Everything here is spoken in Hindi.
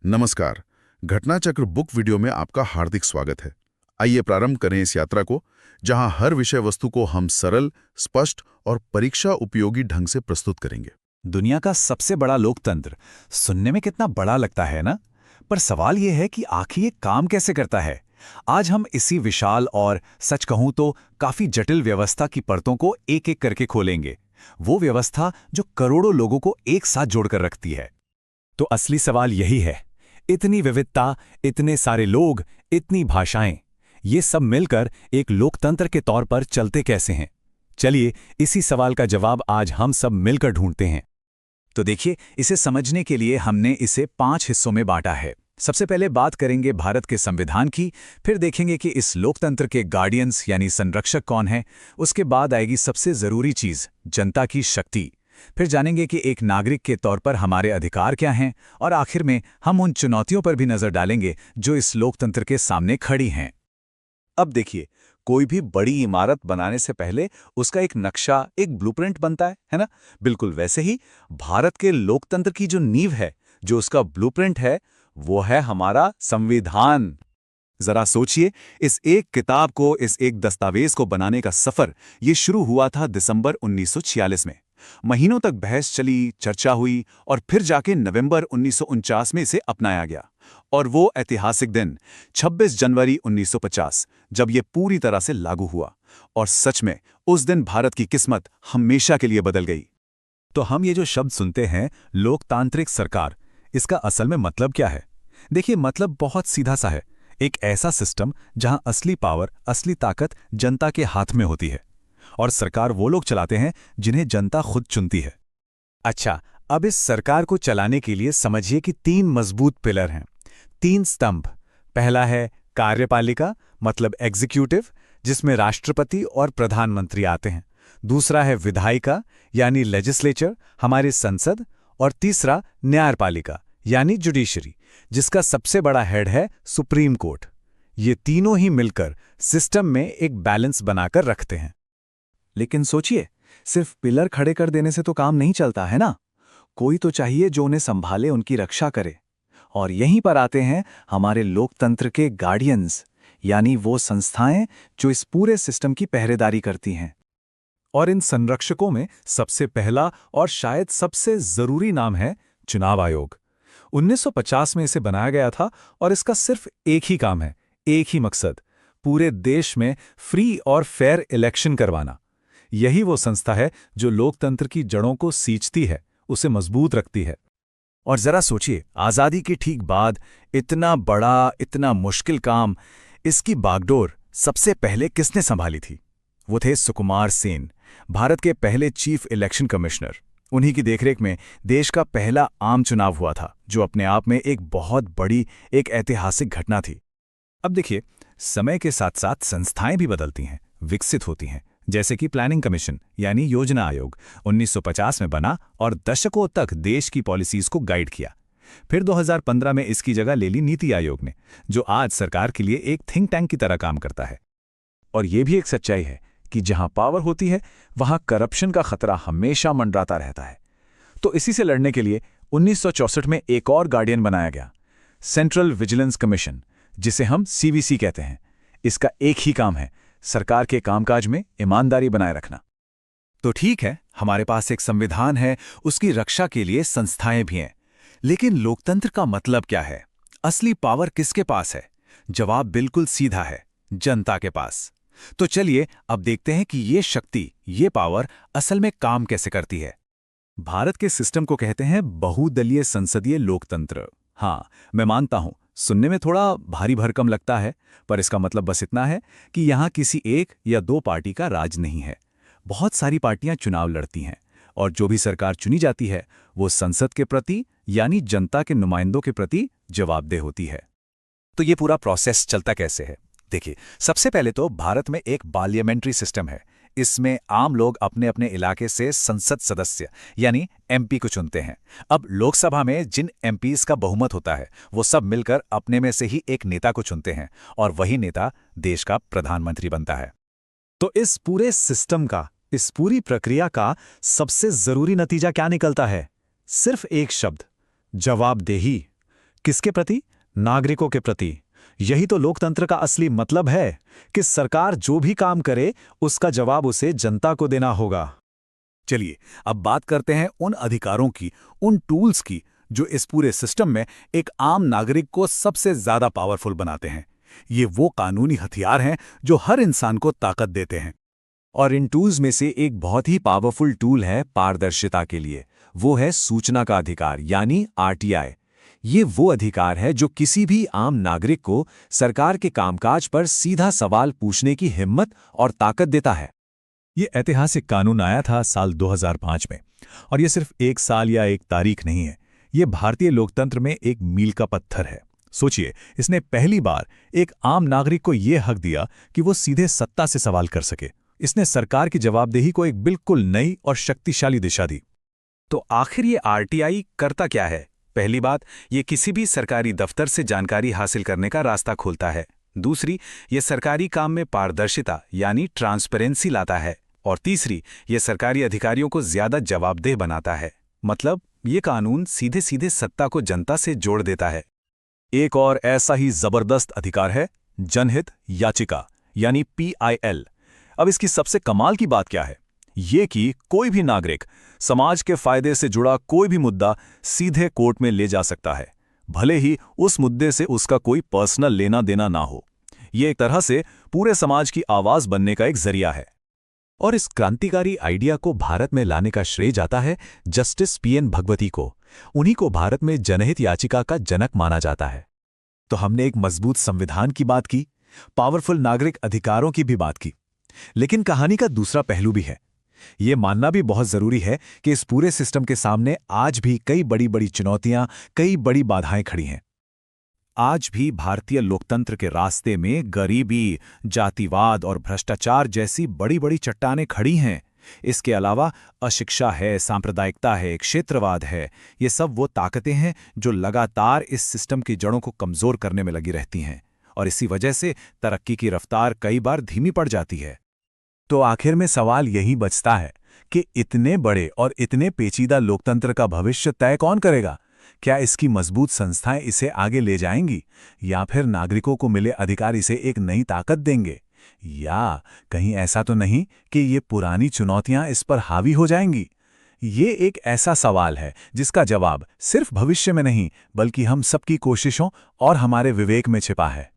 नमस्कार। घटनाचक्र बुक वीडियो में आपका हार्दिक स्वागत है। आइए प्रारंभ करें इस यात्रा को, जहां हर विषय वस्तु को हम सरल, स्पष्ट और परीक्षा उपयोगी ढंग से प्रस्तुत करेंगे। दुनिया का सबसे बड़ा लोकतंत्र सुनने में कितना बड़ा लगता है ना? पर सवाल यह है कि आखिर ये काम कैसे करता है। आज हम इसी विशाल और सच कहूं तो काफी जटिल व्यवस्था की परतों को एक एक करके खोलेंगे। वो व्यवस्था जो करोड़ों लोगों को एक साथ जोड़कर रखती है। तो असली सवाल यही है, इतनी विविधता, इतने सारे लोग, इतनी भाषाएं, ये सब मिलकर एक लोकतंत्र के तौर पर चलते कैसे हैं? चलिए इसी सवाल का जवाब आज हम सब मिलकर ढूंढते हैं। तो देखिए, इसे समझने के लिए हमने इसे 5 हिस्सों में बांटा है। सबसे पहले बात करेंगे भारत के संविधान की, फिर देखेंगे कि इस लोकतंत्र के गार्डियंस यानी संरक्षक कौन है। उसके बाद आएगी सबसे जरूरी चीज, जनता की शक्ति। फिर जानेंगे कि एक नागरिक के तौर पर हमारे अधिकार क्या हैं, और आखिर में हम उन चुनौतियों पर भी नजर डालेंगे जो इस लोकतंत्र के सामने खड़ी हैं। अब देखिए, कोई भी बड़ी इमारत बनाने से पहले उसका एक नक्शा, एक ब्लूप्रिंट बनता है ना? बिल्कुल वैसे ही भारत के लोकतंत्र की जो नींव है, जो उसका ब्लूप्रिंट है, वो है हमारा संविधान। जरा सोचिए, इस एक किताब को, इस एक दस्तावेज को बनाने का सफर ये शुरू हुआ था दिसंबर 1946 में। महीनों तक बहस चली, चर्चा हुई और फिर जाके नवंबर 1949 में इसे अपनाया गया। और वो ऐतिहासिक दिन 26 जनवरी 1950, जब ये पूरी तरह से लागू हुआ। और सच में उस दिन भारत की किस्मत हमेशा के लिए बदल गई। तो हम ये जो शब्द सुनते हैं, लोकतांत्रिक सरकार, इसका असल में मतलब क्या है? देखिए, मतलब बहुत सीधा सा है। एक ऐसा सिस्टम जहां असली पावर, असली ताकत जनता के हाथ में होती है, और सरकार वो लोग चलाते हैं जिन्हें जनता खुद चुनती है। अच्छा, अब इस सरकार को चलाने के लिए समझिए कि 3 मजबूत पिलर हैं, 3 स्तंभ। पहला है कार्यपालिका, मतलब एग्जीक्यूटिव, जिसमें राष्ट्रपति और प्रधानमंत्री आते हैं। दूसरा है विधायिका, यानी लेजिस्लेचर, हमारी संसद। और तीसरा न्यायपालिका, यानी जुडिशरी, जिसका सबसे बड़ा हेड है सुप्रीम कोर्ट। ये तीनों ही मिलकर सिस्टम में एक बैलेंस बनाकर रखते हैं। लेकिन सोचिए, सिर्फ पिलर खड़े कर देने से तो काम नहीं चलता है ना? कोई तो चाहिए जो उन्हें संभाले, उनकी रक्षा करे। और यहीं पर आते हैं हमारे लोकतंत्र के गार्डियंस, यानी वो संस्थाएं जो इस पूरे सिस्टम की पहरेदारी करती हैं। और इन संरक्षकों में सबसे पहला और शायद सबसे जरूरी नाम है चुनाव आयोग। 1950 में इसे बनाया गया था और इसका सिर्फ एक ही काम है, एक ही मकसद, पूरे देश में फ्री और फेयर इलेक्शन करवाना। यही वो संस्था है जो लोकतंत्र की जड़ों को सींचती है, उसे मजबूत रखती है। और जरा सोचिए, आजादी के ठीक बाद इतना बड़ा, इतना मुश्किल काम, इसकी बागडोर सबसे पहले किसने संभाली थी? वो थे सुकुमार सेन, भारत के पहले चीफ इलेक्शन कमिश्नर। उन्हीं की देखरेख में देश का पहला आम चुनाव हुआ था, जो अपने आप में एक बहुत बड़ी, एक ऐतिहासिक घटना थी। अब देखिए, समय के साथ साथ संस्थाएं भी बदलती हैं, विकसित होती हैं। जैसे कि प्लानिंग कमीशन, यानी योजना आयोग, 1950 में बना और दशकों तक देश की पॉलिसीज को गाइड किया। फिर 2015 में इसकी जगह ले ली नीति आयोग ने, जो आज सरकार के लिए एक थिंक टैंक की तरह काम करता है। और यह भी एक सच्चाई है कि जहां पावर होती है, वहां करप्शन का खतरा हमेशा मंडराता रहता है। तो इसी से लड़ने के लिए 1964 में एक और गार्डियन बनाया गया, सेंट्रल विजिलेंस कमीशन, जिसे हम सीवीसी कहते हैं। इसका एक ही काम है, सरकार के कामकाज में ईमानदारी बनाए रखना। तो ठीक है, हमारे पास एक संविधान है, उसकी रक्षा के लिए संस्थाएं भी हैं। लेकिन लोकतंत्र का मतलब क्या है? असली पावर किसके पास है? जवाब बिल्कुल सीधा है, जनता के पास। तो चलिए अब देखते हैं कि ये शक्ति, ये पावर असल में काम कैसे करती है। भारत के सिस्टम को कहते हैं बहुदलीय संसदीय लोकतंत्र। हाँ, मैं मानता हूं, सुनने में थोड़ा भारी भरकम लगता है, पर इसका मतलब बस इतना है कि यहां किसी एक या दो पार्टी का राज नहीं है। बहुत सारी पार्टियां चुनाव लड़ती हैं, और जो भी सरकार चुनी जाती है, वो संसद के प्रति, यानी जनता के नुमाइंदों के प्रति जवाबदेह होती है। तो ये पूरा प्रोसेस चलता कैसे है? देखिए, सबसे पहले तो भारत में एक पार्लियामेंट्री सिस्टम है। इसमें आम लोग अपने अपने इलाके से संसद सदस्य, यानी एमपी को चुनते हैं। अब लोकसभा में जिन एमपीज का बहुमत होता है, वो सब मिलकर अपने में से ही एक नेता को चुनते हैं, और वही नेता देश का प्रधानमंत्री बनता है। तो इस पूरे सिस्टम का, इस पूरी प्रक्रिया का सबसे जरूरी नतीजा क्या निकलता है? सिर्फ एक शब्द, जवाबदेही। किसके प्रति? नागरिकों के प्रति। यही तो लोकतंत्र का असली मतलब है कि सरकार जो भी काम करे उसका जवाब उसे जनता को देना होगा। चलिए अब बात करते हैं उन अधिकारों की, उन टूल्स की जो इस पूरे सिस्टम में एक आम नागरिक को सबसे ज्यादा पावरफुल बनाते हैं। ये वो कानूनी हथियार हैं जो हर इंसान को ताकत देते हैं। और इन टूल्स में से एक बहुत ही पावरफुल टूल है पारदर्शिता के लिए। वो है सूचना का अधिकार यानी आरटीआई। ये वो अधिकार है जो किसी भी आम नागरिक को सरकार के कामकाज पर सीधा सवाल पूछने की हिम्मत और ताकत देता है। ये ऐतिहासिक कानून आया था साल 2005 में, और ये सिर्फ एक साल या एक तारीख नहीं है। ये भारतीय लोकतंत्र में एक मील का पत्थर है। सोचिए, इसने पहली बार एक आम नागरिक को ये हक दिया कि वो सीधे सत्ता से सवाल कर सके। इसने सरकार की जवाबदेही को एक बिल्कुल नई और शक्तिशाली दिशा दी। तो आखिर ये आरटीआई करता क्या है? पहली बात, ये किसी भी सरकारी दफ्तर से जानकारी हासिल करने का रास्ता खोलता है। दूसरी, ये सरकारी काम में पारदर्शिता यानी ट्रांसपेरेंसी लाता है। और तीसरी, ये सरकारी अधिकारियों को ज्यादा जवाबदेह बनाता है। मतलब ये कानून सीधे सीधे सत्ता को जनता से जोड़ देता है। एक और ऐसा ही जबरदस्त अधिकार है जनहित याचिका यानी PIL। अब इसकी सबसे कमाल की बात क्या है? ये कि कोई भी नागरिक समाज के फायदे से जुड़ा कोई भी मुद्दा सीधे कोर्ट में ले जा सकता है, भले ही उस मुद्दे से उसका कोई पर्सनल लेना देना ना हो। ये एक तरह से पूरे समाज की आवाज बनने का एक जरिया है। और इस क्रांतिकारी आइडिया को भारत में लाने का श्रेय जाता है जस्टिस PN भगवती को। उन्हीं को भारत में जनहित याचिका का जनक माना जाता है। तो हमने एक मजबूत संविधान की बात की, पावरफुल नागरिक अधिकारों की भी बात की, लेकिन कहानी का दूसरा पहलू भी है। ये मानना भी बहुत जरूरी है कि इस पूरे सिस्टम के सामने आज भी कई बड़ी बड़ी चुनौतियां, कई बड़ी बाधाएं खड़ी हैं। आज भी भारतीय लोकतंत्र के रास्ते में गरीबी, जातिवाद और भ्रष्टाचार जैसी बड़ी बड़ी चट्टानें खड़ी हैं। इसके अलावा अशिक्षा है, सांप्रदायिकता है, क्षेत्रवाद है। ये सब वो ताकतें हैं जो लगातार इस सिस्टम की जड़ों को कमजोर करने में लगी रहती हैं, और इसी वजह से तरक्की की रफ्तार कई बार धीमी पड़ जाती है। तो आखिर में सवाल यही बचता है कि इतने बड़े और इतने पेचीदा लोकतंत्र का भविष्य तय कौन करेगा? क्या इसकी मजबूत संस्थाएं इसे आगे ले जाएंगी, या फिर नागरिकों को मिले अधिकार इसे एक नई ताकत देंगे? या कहीं ऐसा तो नहीं कि ये पुरानी चुनौतियां इस पर हावी हो जाएंगी? ये एक ऐसा सवाल है जिसका जवाब सिर्फ भविष्य में नहीं, बल्कि हम सबकी कोशिशों और हमारे विवेक में छिपा है।